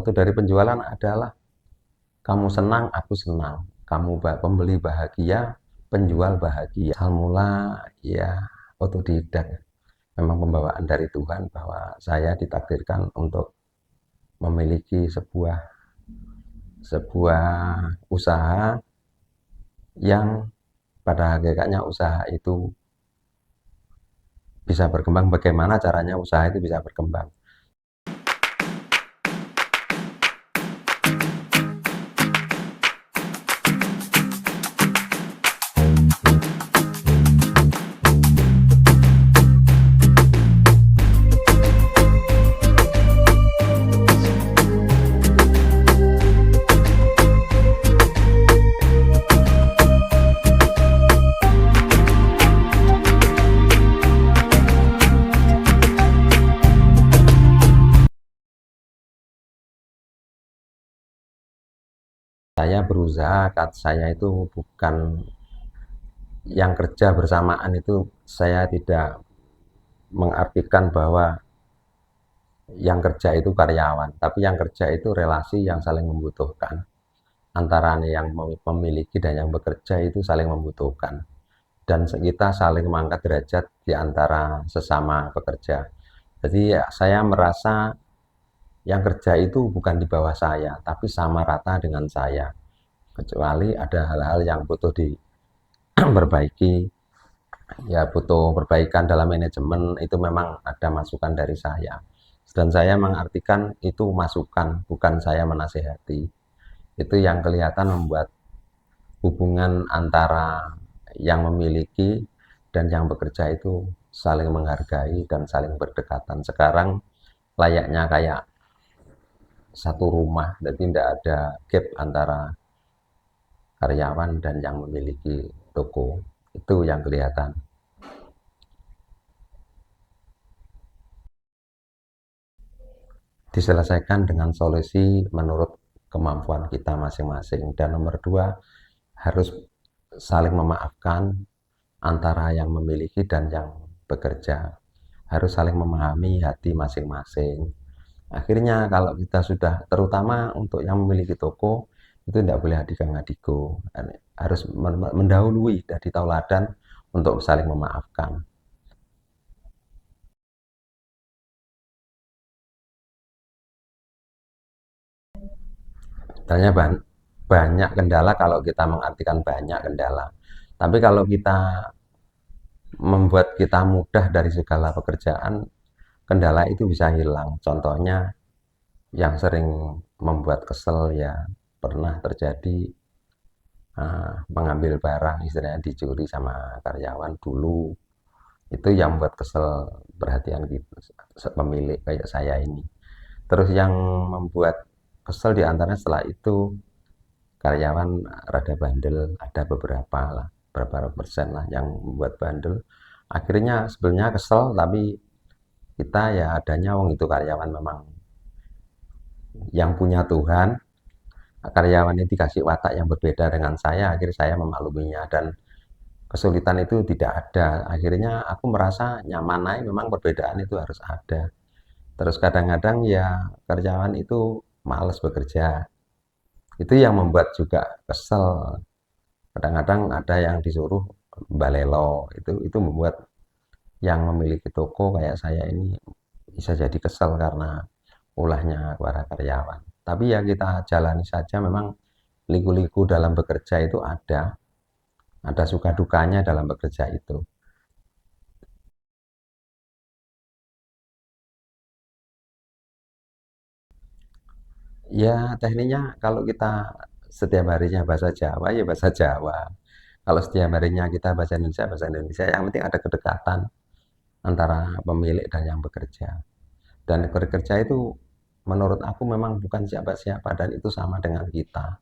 Moto dari penjualan adalah kamu senang, aku senang. Kamu pembeli bahagia, penjual bahagia. Asal mula ya otodidak. Memang pembawaan dari Tuhan bahwa saya ditakdirkan untuk memiliki sebuah usaha yang pada hakikatnya usaha itu bisa berkembang. Bagaimana caranya usaha itu bisa berkembang? Saya berusaha, saya itu bukan yang kerja bersamaan itu, saya tidak mengartikan bahwa yang kerja itu karyawan, tapi yang kerja itu relasi yang saling membutuhkan. Antara yang memiliki dan yang bekerja itu saling membutuhkan. Dan kita saling mengangkat derajat di antara sesama pekerja. Jadi ya, saya merasa yang kerja itu bukan di bawah saya, tapi sama rata dengan saya. Kecuali ada hal-hal yang butuh diperbaiki, ya butuh perbaikan dalam manajemen, itu memang ada masukan dari saya. Dan saya mengartikan itu masukan, bukan saya menasehati. Itu yang kelihatan membuat hubungan antara yang memiliki dan yang bekerja itu saling menghargai dan saling berdekatan. Sekarang layaknya kayak satu rumah, jadi tidak ada gap antara karyawan dan yang memiliki toko. Itu yang kelihatan. Diselesaikan dengan solusi menurut kemampuan kita masing-masing. Dan nomor dua, harus saling memaafkan antara yang memiliki dan yang bekerja. Harus saling memahami hati masing-masing. Akhirnya kalau kita sudah, terutama untuk yang memiliki toko, itu tidak boleh adigang-adigo. Harus mendahului dari tauladan untuk saling memaafkan. Sebenarnya banyak kendala kalau kita mengartikan banyak kendala. Tapi kalau kita membuat kita mudah dari segala pekerjaan, kendala itu bisa hilang. Contohnya yang sering membuat kesel ya pernah terjadi mengambil barang istilahnya dicuri sama karyawan dulu. Itu yang membuat kesel perhatian gitu, pemilik kayak saya ini. Terus yang membuat kesel diantaranya setelah itu karyawan rada bandel, ada beberapa lah, beberapa persen lah yang membuat bandel. Akhirnya sebenarnya kesel, tapi kita ya adanya wong itu karyawan memang yang punya Tuhan. Karyawan ini dikasih watak yang berbeda dengan saya, akhirnya saya memakluminya dan kesulitan itu tidak ada. Akhirnya aku merasa nyaman aja, memang perbedaan itu harus ada. Terus kadang-kadang ya karyawan itu males bekerja. Itu yang membuat juga kesel. Kadang-kadang ada yang disuruh balelo, itu membuat yang memiliki toko kayak saya ini bisa jadi kesel karena ulahnya para karyawan. Tapi ya kita jalani saja, memang liku-liku dalam bekerja itu ada suka dukanya dalam bekerja itu. Ya tekniknya kalau kita setiap harinya bahasa Jawa ya bahasa Jawa. Kalau setiap harinya kita bahasa Indonesia, yang penting ada kedekatan antara pemilik dan yang bekerja. Dan bekerja itu menurut aku memang bukan siapa-siapa dan itu sama dengan kita.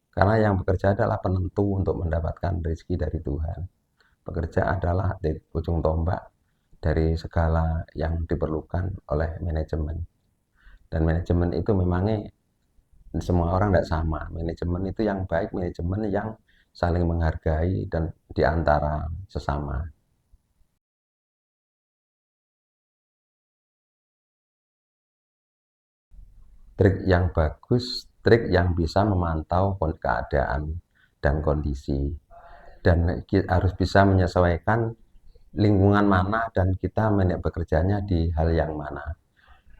Karena yang bekerja adalah penentu untuk mendapatkan rezeki dari Tuhan. Bekerja adalah di ujung tombak dari segala yang diperlukan oleh manajemen. Dan manajemen itu memangnya semua orang tidak sama. Manajemen itu yang baik, manajemen yang saling menghargai dan diantara sesama. trik yang bagus, trik yang bisa memantau keadaan dan kondisi, dan harus bisa menyesuaikan lingkungan mana dan kita bekerjanya di hal yang mana.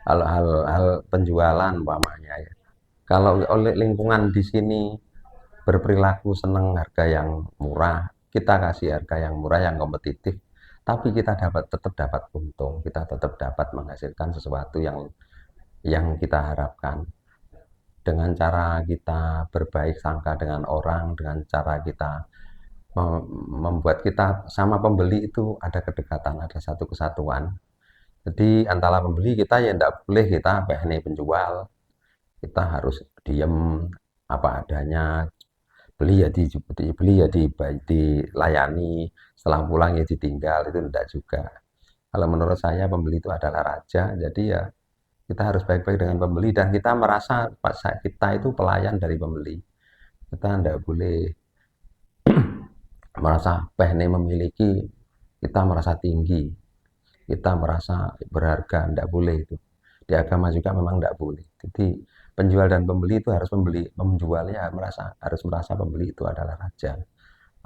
Hal-hal penjualan umpamanya ya. Kalau oleh lingkungan di sini berperilaku senang harga yang murah, kita kasih harga yang murah yang kompetitif, tapi kita tetap dapat untung, kita tetap dapat menghasilkan sesuatu yang kita harapkan. Dengan cara kita berbaik sangka dengan orang, dengan cara kita membuat kita sama pembeli itu ada kedekatan, ada satu kesatuan. Jadi antara pembeli kita ya tidak boleh kita ini penjual, kita harus diem apa adanya, beli ya dilayani, setelah pulang ya ditinggal, itu tidak juga. Kalau menurut saya pembeli itu adalah raja, jadi ya kita harus baik-baik dengan pembeli dan kita merasa kita itu pelayan dari pembeli. Kita tidak boleh merasa pengen memiliki, kita merasa tinggi, kita merasa berharga, tidak boleh itu. Di agama juga memang tidak boleh. Jadi penjual dan pembeli itu harus menjualnya harus merasa pembeli itu adalah raja.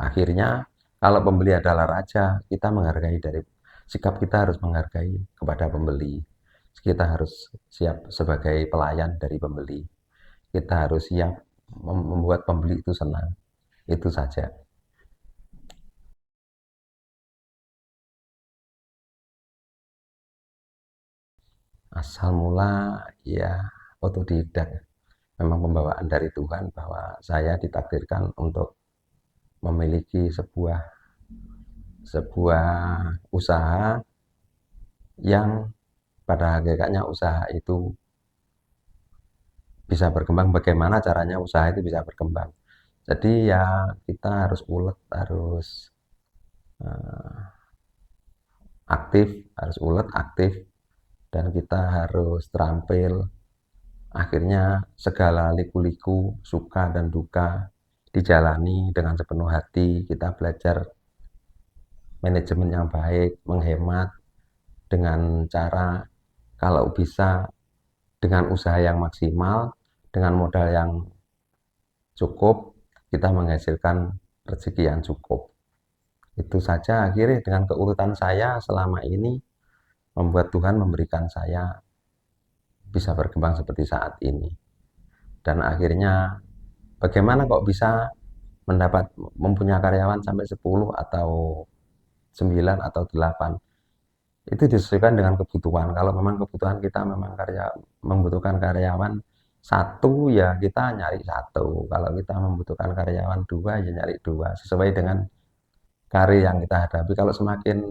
Akhirnya kalau pembeli adalah raja, kita menghargai dari sikap kita harus menghargai kepada pembeli. Kita harus siap sebagai pelayan dari pembeli. Kita harus siap membuat pembeli itu senang. Itu saja. Asal mula ya otodidak. Memang pembawaan dari Tuhan bahwa saya ditakdirkan untuk memiliki sebuah usaha yang pada hakikatnya usaha itu bisa berkembang. Bagaimana caranya usaha itu bisa berkembang? Jadi ya kita harus ulet, harus aktif, harus ulet, aktif, dan kita harus terampil. Akhirnya segala liku-liku, suka dan duka dijalani dengan sepenuh hati. Kita belajar manajemen yang baik, menghemat dengan cara kalau bisa dengan usaha yang maksimal, dengan modal yang cukup, kita menghasilkan rezeki yang cukup. Itu saja akhirnya dengan keurutan saya selama ini membuat Tuhan memberikan saya bisa berkembang seperti saat ini. Dan akhirnya bagaimana kok bisa mempunyai karyawan sampai 10 atau 9 atau 8? Itu disesuaikan dengan kebutuhan. Kalau memang kebutuhan kita memang membutuhkan karyawan satu, ya kita nyari satu. Kalau kita membutuhkan karyawan 2, ya nyari 2 sesuai dengan karir yang kita hadapi. Kalau semakin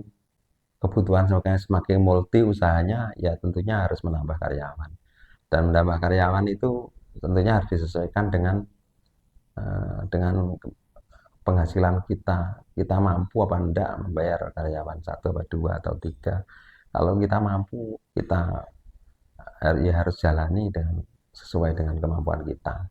kebutuhan semakin multi usahanya, ya tentunya harus menambah karyawan. Dan menambah karyawan itu tentunya harus disesuaikan dengan penghasilan kita. Kita mampu apa enggak membayar karyawan 1 atau 2 atau 3. Kalau kita mampu, kita ya harus jalani sesuai dengan kemampuan kita.